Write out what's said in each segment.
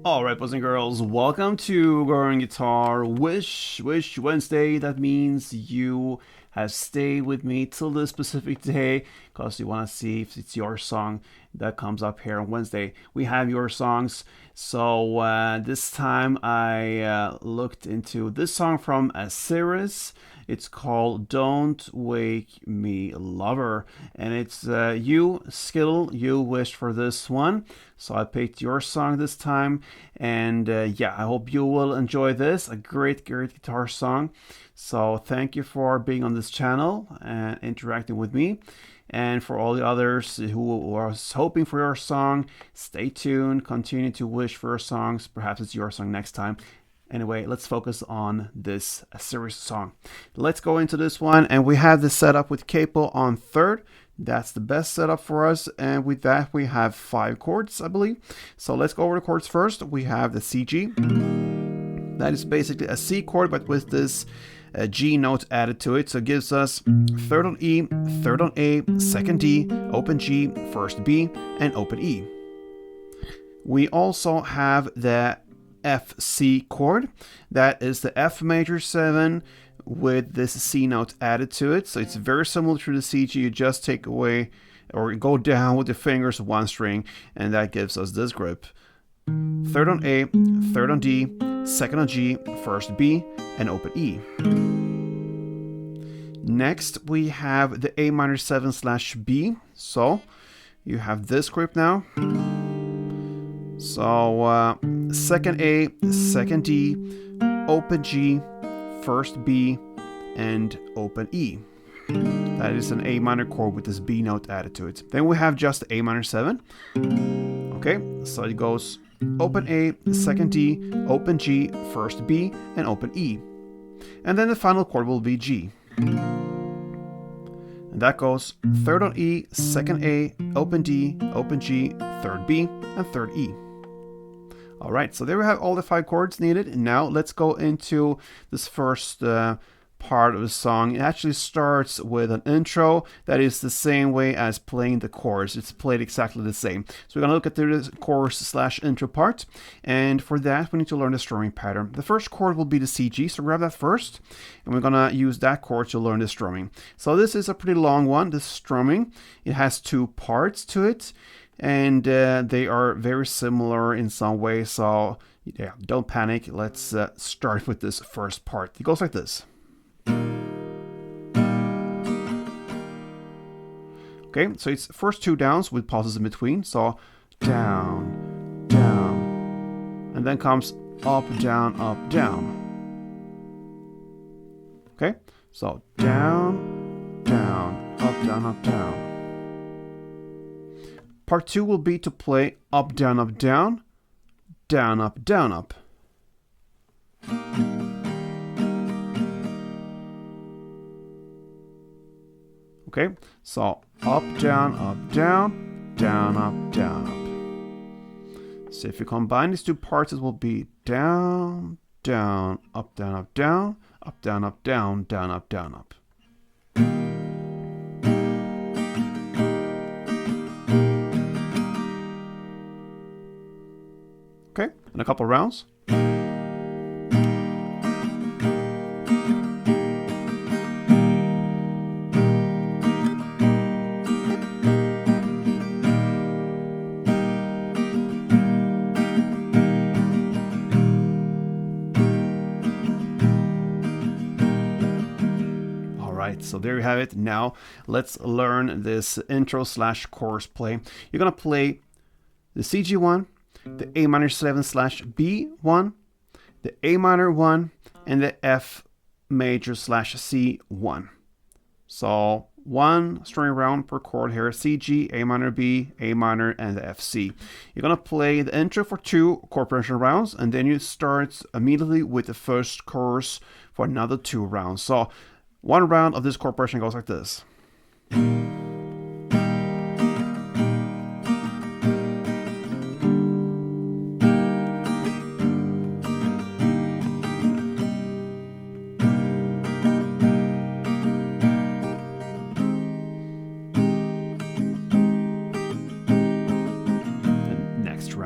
Alright, boys and girls, welcome to Growing Guitar Wish Wednesday. That means you have stayed with me till this specific day because you want to see if it's your song that comes up here on Wednesday. We have your songs. So this time I looked into this song from Asiris. It's called Don't Wake Me Lover, and it's you, Skill, you wished for this one. So I picked your song this time, and yeah, I hope you will enjoy this. A great guitar song. So thank you for being on this channel and interacting with me. And for all the others who are hoping for your song, stay tuned, continue to wish for your songs. Perhaps it's your song next time. Anyway, let's focus on this Asiris song. Let's go into this one, and we have this set up with capo on third. That's the best setup for us, and with that we have 5 chords, I believe. So let's go over the chords first. We have the C G. That is basically a C chord, but with this G note added to it. So it gives us third on E, third on A, second D, open G, first B, and open E. We also have the F C chord. That is the F major 7 with this C note added to it. So it's very similar to the C G. You just take away or go down with the fingers one string, and that gives us this grip. Third on A, third on D, second on G, first B, and open E. Next we have the A minor 7/B. So you have this grip now. So second A, second D, open G, first B, and open E. That is an A minor chord with this B note added to it. Then we have just A minor 7. Okay, so it goes open A, second D, open G, first B, and open E. And then the final chord will be G. And that goes third on E, second A, open D, open G, third B, and third E. Alright, so there we have all the 5 chords needed. And now let's go into this first part of the song. It actually starts with an intro that is the same way as playing the chorus. It's played exactly the same. So we're going to look at the chorus/intro part. And for that, we need to learn the strumming pattern. The first chord will be the C G, so grab that first. And we're going to use that chord to learn the strumming. So this is a pretty long one, this strumming. It has 2 parts to it. And they are very similar in some way, so yeah, don't panic. Let's start with this first part. It goes like this. Okay, so it's first 2 downs with pauses in between. So down, down, and then comes up, down, up, down. Okay, so down, down, up, down, up, down. Part 2 will be to play up, down, up, down, down, up, down, up. Okay, so up, down, up, down, down, up, down, up. So if you combine these 2 parts, it will be down, down, up, down, up, down, up, down, up, down, down, up, down, up. Okay, and a couple rounds. Alright, so there you have it. Now let's learn this intro/chorus play. You're going to play the C G 1, the A minor 7/B 1, the A minor 1, and the F major/C 1. So 1 string round per chord here: C G, A minor B, A minor, and the F C. You're gonna play the intro for 2 chord progression rounds, and then you start immediately with the first chorus for another 2 rounds. So 1 round of this chord progression goes like this.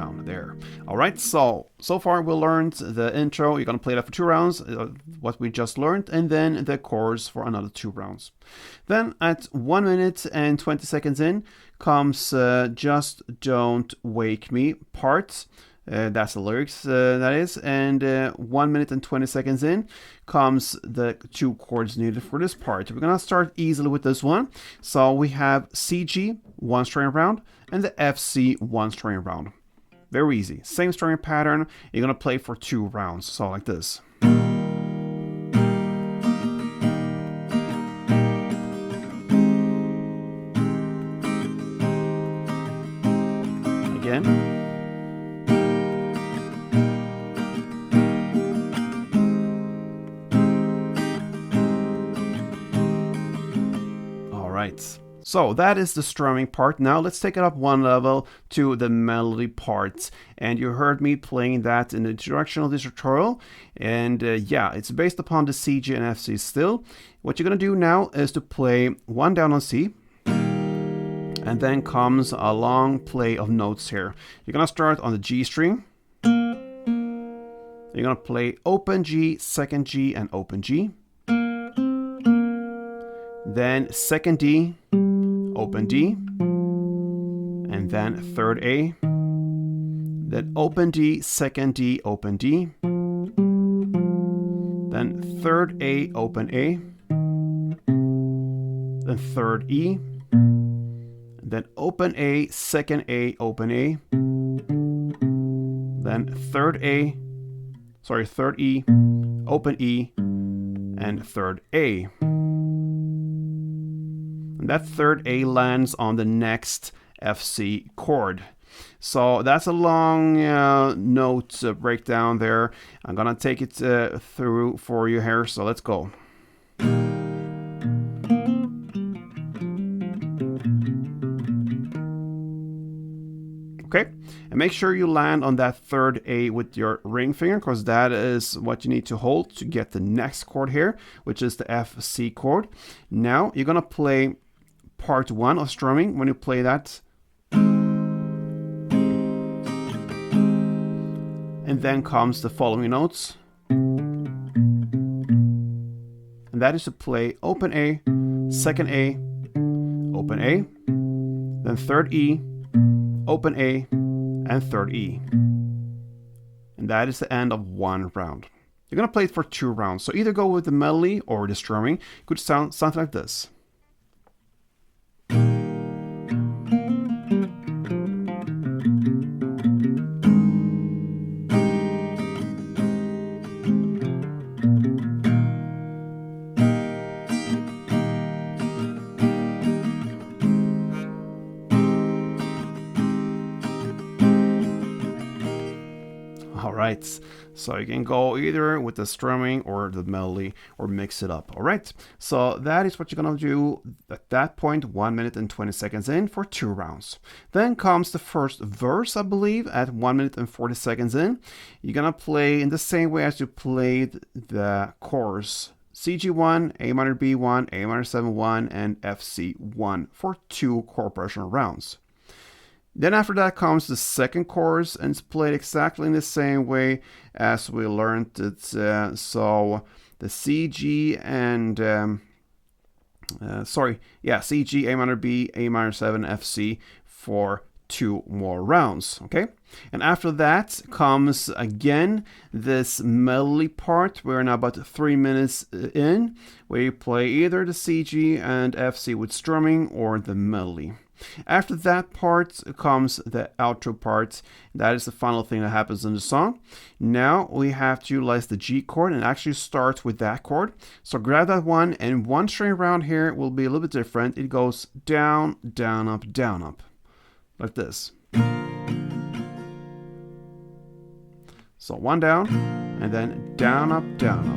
down there. All right, so far we learned the intro. You're gonna play that for 2 rounds, what we just learned, and then the chorus for another 2 rounds. Then at 1 minute and 20 seconds in comes Just Don't Wake Me part. That's the lyrics, that is. And 1 minute and 20 seconds in comes the 2 chords needed for this part. We're gonna start easily with this one. So we have CG, 1 string round, and the FC, 1 string round. Very easy. Same strumming pattern. You're gonna play for 2 rounds. So like this. Again. So that is the strumming part. Now let's take it up 1 level to the melody part. And you heard me playing that in the introduction of this tutorial. And yeah, it's based upon the CG and FC still. What you're going to do now is to play 1 down on C. And then comes a long play of notes here. You're going to start on the G string. You're going to play open G, 2nd G, and open G. Then 2nd D, open D, and then 3rd A, then open D, 2nd D, open D, then 3rd A, open A, then 3rd E, then open A, 2nd A, open A, then 3rd E, open E, and 3rd A. And that 3rd A lands on the next FC chord. So that's a long note breakdown there. I'm gonna take it through for you here, so let's go. Okay, and make sure you land on that 3rd A with your ring finger, because that is what you need to hold to get the next chord here, which is the FC chord. Now you're gonna play part 1 of strumming. When you play that, and then comes the following notes, and that is to play open A, 2nd A, open A, then 3rd E, open A, and 3rd E. And that is the end of 1 round. You're gonna play it for 2 rounds, so either go with the melody or the strumming. It could sound something like this. Alright, so you can go either with the strumming or the melody or mix it up. Alright, so that is what you're gonna do at that point, 1 minute and 20 seconds in for 2 rounds. Then comes the first verse, I believe, at 1 minute and 40 seconds in. You're gonna play in the same way as you played the chorus. CG1, A minor B1, A minor 7-1, and FC1 for 2 chord progression rounds. Then after that comes the second chorus, and it's played exactly in the same way as we learned it. So the CG and CG, A minor B, A minor 7, FC for 2 more rounds. Okay, and after that comes again this melody part. We're now about 3 minutes in, where you play either the CG and FC with strumming or the melody. After that part comes the outro part. That is the final thing that happens in the song. Now we have to utilize the G chord and actually start with that chord. So grab that one, and 1 string around here will be a little bit different. It goes down, down, up, down, up, like this. So 1 down, and then down, up, down,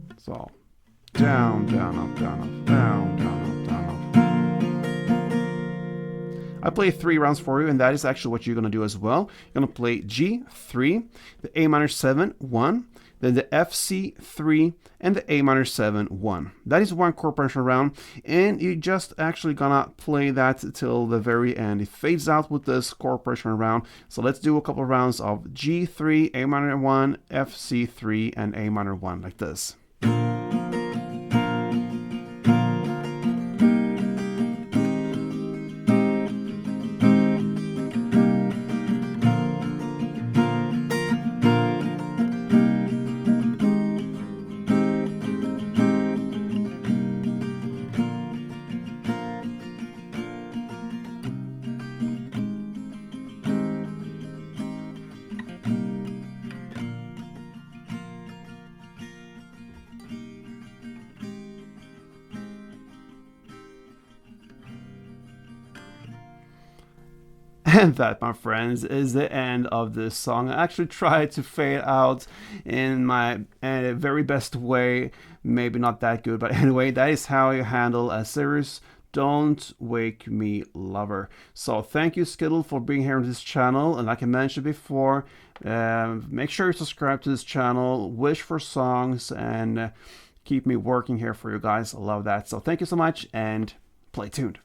up. So down, down, up, down, up, down, down, up, down, up. I play 3 rounds for you, and that is actually what you're going to do as well. You're going to play G, 3, the A minor 7, 1, then the FC3, and the A minor 7, 1. That is one chord progression round, and you're just actually gonna play that till the very end. It fades out with this chord progression round. So let's do a couple of rounds of G3, A minor 1, FC3, and A minor 1 like this. And that, my friends, is the end of this song. I actually tried to fade out in my very best way. Maybe not that good, but anyway, that is how you handle Asiris Don't Wake Me Lover. So thank you, Skittle, for being here on this channel. And like I mentioned before, make sure you subscribe to this channel, wish for songs, and keep me working here for you guys. I love that. So thank you so much, and play tuned.